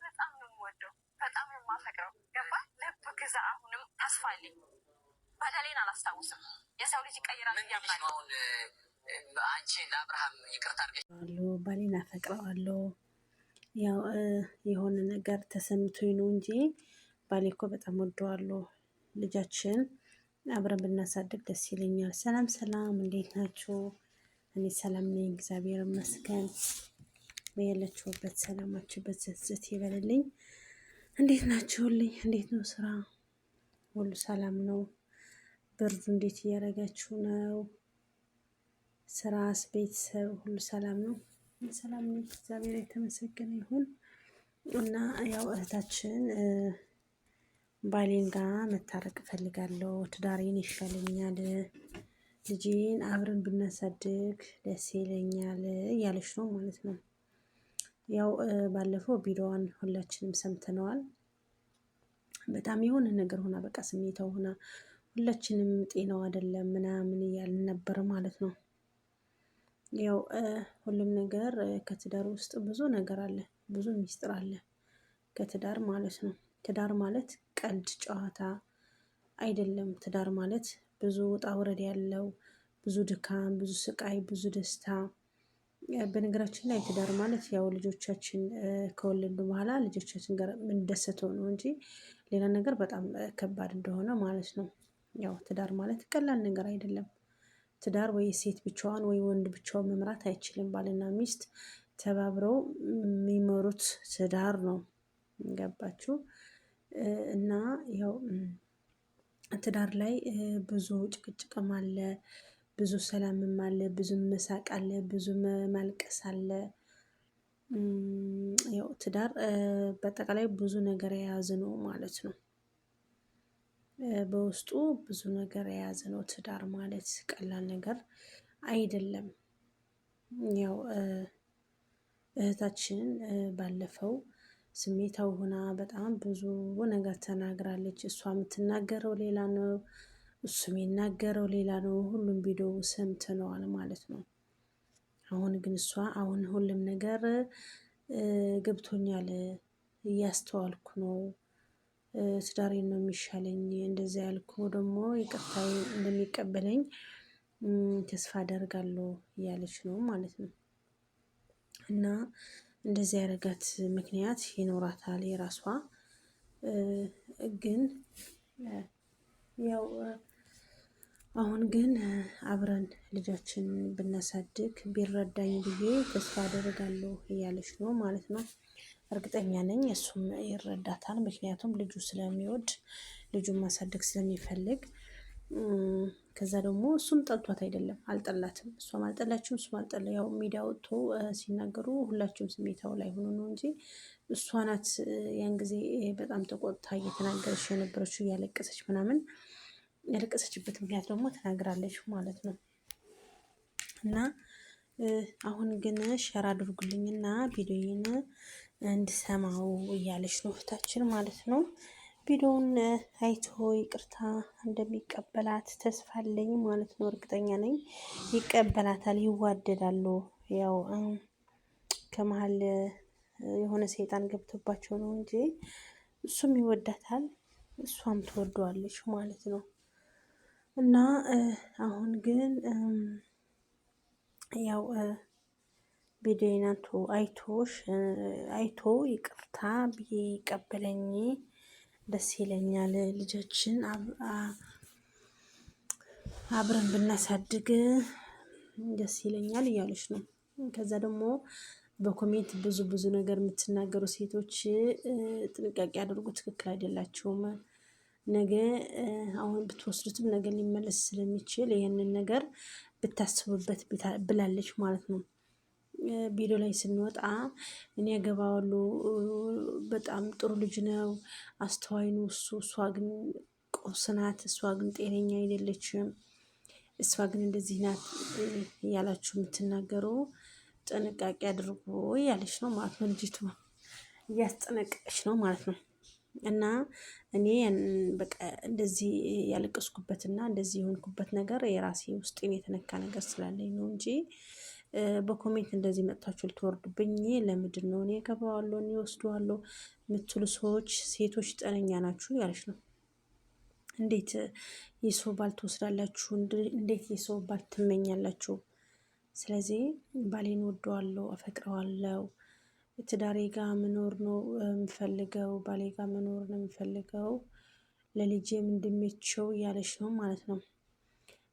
በጣም ነው የምወደው፣ በጣም ነው የማፈቅረው። ገባ ልብ ግዛ። አሁንም ተስፋ አለኝ። በደሌን አላስታውስም። የሰው ልጅ ይቀይራል እያምናለሁ። አንቺ ለአብርሃም ይቅርታ አድርገሻለሁ። ባሌን አፈቅረዋለሁ። ያው የሆነ ነገር ተሰምቶኝ ነው እንጂ ባሌ እኮ በጣም ወደዋለሁ። ልጃችን አብረን ብናሳድግ ደስ ይለኛል። ሰላም ሰላም፣ እንዴት ናችሁ? እኔ ሰላም ነኝ፣ እግዚአብሔር ይመስገን። በያላችሁበት ሰላማችሁ በዝት ይበልልኝ። እንዴት ናችሁልኝ? እንዴት ነው ስራ? ሁሉ ሰላም ነው? ብርዱ እንዴት እያደረጋችሁ ነው? ስራስ፣ ቤተሰብ ሁሉ ሰላም ነው? ሰላም ነው፣ እግዚአብሔር የተመሰገነ ይሁን። እና ያው እህታችን ባሌን ጋር መታረቅ እፈልጋለሁ፣ ትዳሬን ይሻለኛል፣ ልጄን አብረን ብናሳድግ ደስ ይለኛል እያለች ነው ማለት ነው። ያው ባለፈው ቪዲዮዋን ሁላችንም ሰምተነዋል። በጣም የሆነ ነገር ሆና በቃ ስሜታው ሆና ሁላችንም ጤናው አይደለም ምናምን እያልን ነበር ማለት ነው። ያው ሁሉም ነገር ከትዳር ውስጥ ብዙ ነገር አለ፣ ብዙ ሚስጥር አለ ከትዳር ማለት ነው። ትዳር ማለት ቀልድ ጨዋታ አይደለም። ትዳር ማለት ብዙ ውጣ ውረድ ያለው፣ ብዙ ድካም፣ ብዙ ስቃይ፣ ብዙ ደስታ። በነገራችን ላይ ትዳር ማለት ያው ልጆቻችን ከወለዱ በኋላ ልጆቻችን ጋር የምንደሰተው ነው እንጂ ሌላ ነገር በጣም ከባድ እንደሆነ ማለት ነው። ያው ትዳር ማለት ቀላል ነገር አይደለም። ትዳር ወይ ሴት ብቻዋን ወይ ወንድ ብቻውን መምራት አይችልም። ባልና ሚስት ተባብረው የሚመሩት ትዳር ነው። ገባችሁ? እና ያው ትዳር ላይ ብዙ ጭቅጭቅም አለ፣ ብዙ ሰላምም አለ፣ ብዙ መሳቅ አለ፣ ብዙ ማልቀስ አለ። ያው ትዳር በአጠቃላይ ብዙ ነገር የያዘ ነው ማለት ነው። በውስጡ ብዙ ነገር የያዘ ነው። ትዳር ማለት ቀላል ነገር አይደለም። ያው እህታችን ባለፈው ስሜታዊ ሆና በጣም ብዙ ነገር ተናግራለች። እሷ የምትናገረው ሌላ ነው፣ እሱ የሚናገረው ሌላ ነው። ሁሉም ቪዲዮ ሰምተነዋል ማለት ነው። አሁን ግን እሷ ሁሉም ነገር ገብቶኛል፣ እያስተዋልኩ ነው፣ ትዳሬን ነው የሚሻለኝ፣ እንደዛ ያልኩ ደግሞ ይቅርታ እንደሚቀበለኝ ተስፋ አደርጋለሁ እያለች ነው ማለት ነው። እና እንደዚህ ያደረጋት ምክንያት ይኖራታል የራሷ። ግን ያው አሁን ግን አብረን ልጃችን ብናሳድግ ቢረዳኝ ብዬ ተስፋ አደርጋለሁ እያለች ነው ማለት ነው። እርግጠኛ ነኝ እሱም ይረዳታል። ምክንያቱም ልጁ ስለሚወድ ልጁን ማሳደግ ስለሚፈልግ። ከዛ ደግሞ እሱም ጠልቷት አይደለም፣ አልጠላትም። እሷም አልጠላችም፣ እሱም አልጠላ። ያው ሚዲያ ወጥቶ ሲናገሩ ሁላችሁም ስሜታው ላይ ሆኖ ነው እንጂ እሷ ናት ያን ጊዜ በጣም ተቆጥታ እየተናገረች የነበረችው እያለቀሰች ምናምን። ያለቀሰችበት ምክንያት ደግሞ ተናግራለች ማለት ነው። እና አሁን ግን ሸር አድርጉልኝና ቪዲዮውን እንድሰማው እያለች ነው እህታችን ማለት ነው። ቪዲዮውን አይቶ ይቅርታ እንደሚቀበላት ተስፋ አለኝ ማለት ነው። እርግጠኛ ነኝ ይቀበላታል፣ ይዋደዳሉ። ያው ከመሀል የሆነ ሰይጣን ገብቶባቸው ነው እንጂ እሱም ይወዳታል፣ እሷም ትወደዋለች ማለት ነው። እና አሁን ግን ያው ቪዲዮን አይቶ ይቅርታ ብዬ ይቀበለኝ ደስ ይለኛል፣ ልጃችን አብረን ብናሳድግ ደስ ይለኛል እያለች ነው። ከዛ ደግሞ በኮሜንት ብዙ ነገር የምትናገሩ ሴቶች ጥንቃቄ አድርጉ፣ ትክክል አይደላችሁም። ነገ አሁን ብትወስዱትም ነገ ሊመለስ ስለሚችል ይህንን ነገር ብታስቡበት ብላለች ማለት ነው። ቪዲዮ ላይ ስንወጣ እኔ ያገባዋለሁ፣ በጣም ጥሩ ልጅ ነው፣ አስተዋይ ነው እሷ ግን ቁስ ናት፣ እሷ ግን ጤነኛ አይደለችም፣ እሷ ግን እንደዚህ ናት እያላችሁ የምትናገሩ ጥንቃቄ አድርጎ እያለች ነው ማለት ነው። ልጅቱ እያስጠነቀቀች ነው ማለት ነው። እና እኔ በቃ እንደዚህ ያለቀስኩበትና እንደዚህ የሆንኩበት ነገር የራሴ ውስጤን የተነካ ነገር ስላለኝ ነው እንጂ በኮሜንት እንደዚህ መጥታችሁ ልትወርዱብኝ ለምንድን ነው? እኔ እገባዋለሁ እኔ ወስደዋለሁ የምትሉ ሰዎች ሴቶች ጤነኛ ናችሁ ያለች ነው። እንዴት የሰው ባል ትወስዳላችሁ? እንዴት የሰው ባል ትመኛላችሁ? ስለዚህ ባሌን ወደዋለሁ፣ አፈቅረዋለሁ፣ ትዳሬ ጋር መኖር ነው የምፈልገው፣ ባሌ ጋር መኖር ነው የምፈልገው፣ ለልጄም እንድመቸው እያለች ነው ማለት ነው።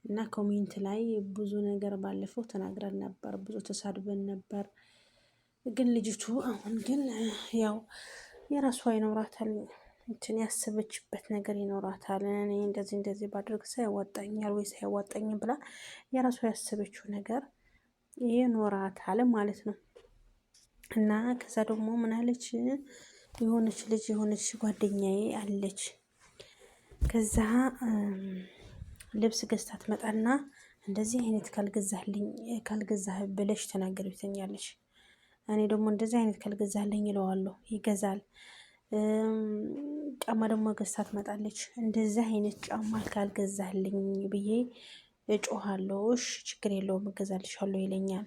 እና ኮሜንት ላይ ብዙ ነገር ባለፈው ተናግረን ነበር፣ ብዙ ተሳድበን ነበር። ግን ልጅቱ አሁን ግን ያው የራሷ ይኖራታል፣ እንትን ያሰበችበት ነገር ይኖራታል። እኔ እንደዚህ እንደዚህ ባድርግ ሳያዋጣኛል ወይ ሳያዋጣኝ ብላ የራሷ ያሰበችው ነገር ይኖራታል ማለት ነው። እና ከዛ ደግሞ ምን አለች፣ የሆነች ልጅ የሆነች ጓደኛዬ አለች። ከዛ ልብስ ገዝታ ትመጣና እንደዚህ አይነት ካልገዛህ ብለሽ ተናገሪ ትኛለች። እኔ ደግሞ እንደዚህ አይነት ካልገዛልኝ ይለዋለሁ፣ ይገዛል። ጫማ ደግሞ ገዝታ ትመጣለች። እንደዚህ አይነት ጫማ ካልገዛልኝ ብዬ እጮሃለሁ። እሺ ችግር የለውም እገዛልሻለሁ ይለኛል።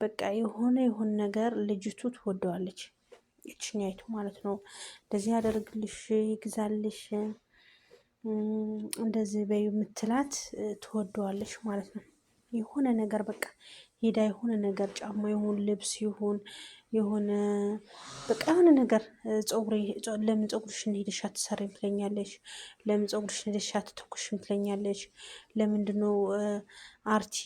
በቃ የሆነ ነገር ልጅቱ ትወደዋለች፣ እችኛይቱ ማለት ነው። እንደዚህ ያደርግልሽ፣ ይግዛልሽ፣ እንደዚህ በይ የምትላት ትወደዋለች ማለት ነው። የሆነ ነገር በቃ ሄዳ የሆነ ነገር ጫማ ይሁን ልብስ ይሁን የሆነ በቃ የሆነ ነገር ለምን ፀጉርሽን ሄደሽ አትሰሪም ትለኛለች። ለምን ፀጉርሽን ሄደሽ አትተኩሽም ትለኛለች። ለምንድነው አርቲ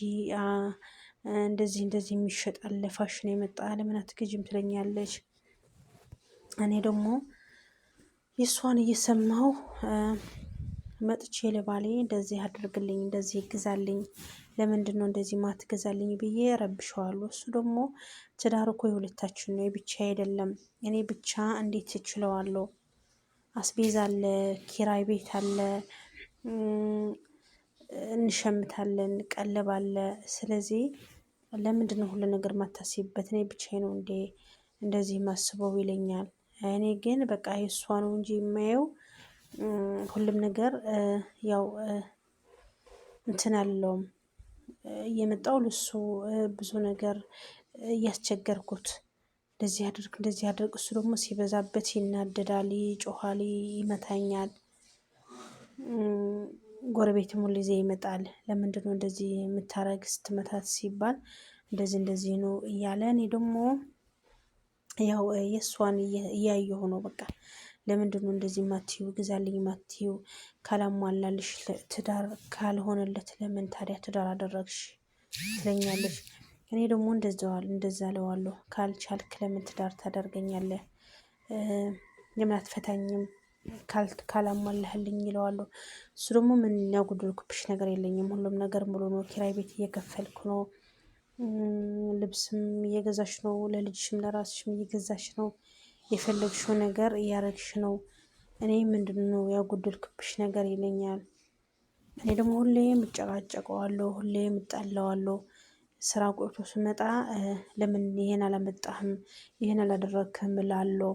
እንደዚህ የሚሸጣል ፋሽን የመጣ ለምን አትገዥም ትለኛለች። እኔ ደግሞ የእሷን እየሰማሁ መጥቼ ለባሌ እንደዚህ አድርግልኝ፣ እንደዚህ ይግዛልኝ፣ ለምንድን ነው እንደዚህ ማትገዛልኝ ብዬ ረብሸዋለሁ። እሱ ደግሞ ትዳር እኮ የሁለታችን ነው የብቻ አይደለም፣ እኔ ብቻ እንዴት እችለዋለሁ? አስቤዛ አለ፣ ኪራይ ቤት አለ፣ እንሸምታለን፣ ቀለብ አለ። ስለዚህ ለምንድን ነው ሁሉ ነገር ማታስቢበት? እኔ ብቻዬ ነው እንዴ እንደዚህ ማስበው ይለኛል። እኔ ግን በቃ የእሷ ነው እንጂ የማየው ሁሉም ነገር ያው እንትን አለውም እየመጣው ልሱ ብዙ ነገር እያስቸገርኩት እንደዚህ አድርግ። እሱ ደግሞ ሲበዛበት ይናደዳል፣ ይጮሃል፣ ይመታኛል። ጎረቤትም ሁሉ ጊዜ ይመጣል። ለምንድን ነው እንደዚህ የምታረግ ስትመታት ሲባል እንደዚህ ነው እያለ እኔ ደግሞ ያው የእሷን እያየሁ ነው። በቃ ለምንድን ነው እንደዚህ ማትዩ ግዛልኝ ማትዩ? ካላሟላልሽ ትዳር ካልሆነለት ለምን ታዲያ ትዳር አደረግሽ ትለኛለች። እኔ ደግሞ እንደዛ እለዋለሁ። ካልቻልክ ለምን ትዳር ታደርገኛለህ? ለምን አትፈታኝም? ካላሟላህልኝ ይለዋለሁ። እሱ ደግሞ ምን ያጎደልኩብሽ ነገር የለኝም፣ ሁሉም ነገር ሙሉ ነው፣ ኪራይ ቤት እየከፈልኩ ነው፣ ልብስም እየገዛሽ ነው፣ ለልጅሽም ለራስሽም እየገዛሽ ነው፣ የፈለግሽው ነገር እያረግሽ ነው። እኔ ምንድን ነው ያጎደልኩብሽ ነገር ይለኛል። እኔ ደግሞ ሁሌም እጨቃጨቀዋለሁ፣ ሁሌም እጣላዋለሁ። ስራ ቆይቶ ስመጣ ለምን ይሄን አላመጣህም ይሄን አላደረግክም እላለሁ።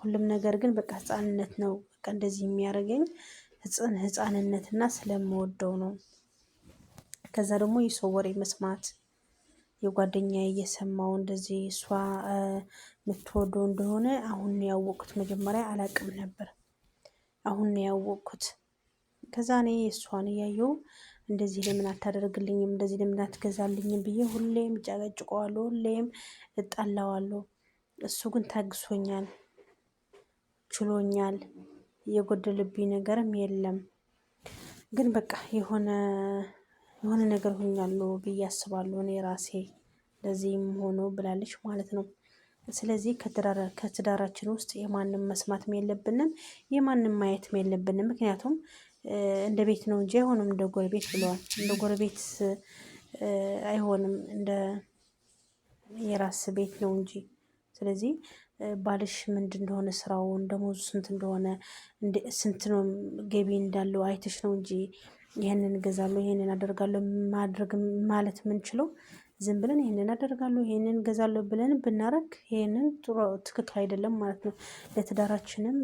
ሁሉም ነገር ግን በቃ ህፃንነት ነው። በቃ እንደዚህ የሚያደርገኝ ህፃንነትና ስለምወደው ነው። ከዛ ደግሞ የሰው ወሬ መስማት የጓደኛዬ እየሰማው እንደዚህ እሷ የምትወደው እንደሆነ አሁን ያወቅኩት፣ መጀመሪያ አላቅም ነበር፣ አሁን ያወቅኩት። ከዛ እኔ እሷን እያየሁ እንደዚህ ለምን አታደርግልኝም፣ እንደዚህ ለምን አትገዛልኝም ብዬ ሁሌም ጨቀጭቀዋለሁ፣ ሁሌም እጣላዋለሁ። እሱ ግን ታግሶኛል፣ ችሎኛል፣ የጎደለብኝ ነገርም የለም። ግን በቃ የሆነ ነገር ሆኛለሁ ብዬ አስባለሁ እኔ ራሴ ለዚህም ሆኖ ብላለች ማለት ነው። ስለዚህ ከትዳራችን ውስጥ የማንም መስማትም የለብንም፣ የማንም ማየትም የለብንም። ምክንያቱም እንደ ቤት ነው እንጂ አይሆንም እንደ ጎረቤት ብለዋል። እንደ ጎረቤት አይሆንም፣ እንደ የራስ ቤት ነው እንጂ። ስለዚህ ባልሽ ምንድን እንደሆነ ስራውን ደሞዙ ስንት እንደሆነ ስንት ነው ገቢ እንዳለው አይተሽ ነው እንጂ ይሄንን እገዛለሁ ይሄንን አደርጋለሁ ማድረግ ማለት የምንችለው። ዝም ብለን ይሄንን አደርጋለሁ ይሄንን እገዛለሁ ብለን ብናረግ ይሄንን ጥሩ ትክክል አይደለም ማለት ነው። ለትዳራችንም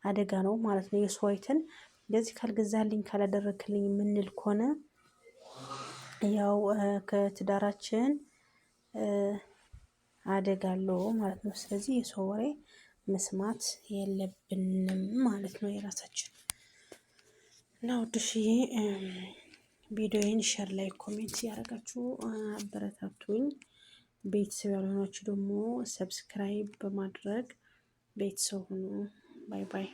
አደጋ ነው ማለት ነው። የሰው አይተን እንደዚህ ካልገዛልኝ ካላደረክልኝ የምንል ከሆነ ያው ከትዳራችን አደጋለሁ ማለት ነው። ስለዚህ የሰው ወሬ መስማት የለብንም ማለት ነው የራሳችን እና ውድሽዬ ቪዲዮዬን ሸር ላይ ኮሜንት ያደረጋችሁ አበረታቱኝ። ቤተሰብ ያልሆናችሁ ደግሞ ሰብስክራይብ በማድረግ ቤተሰብ ሁኑ። ባይ ባይ።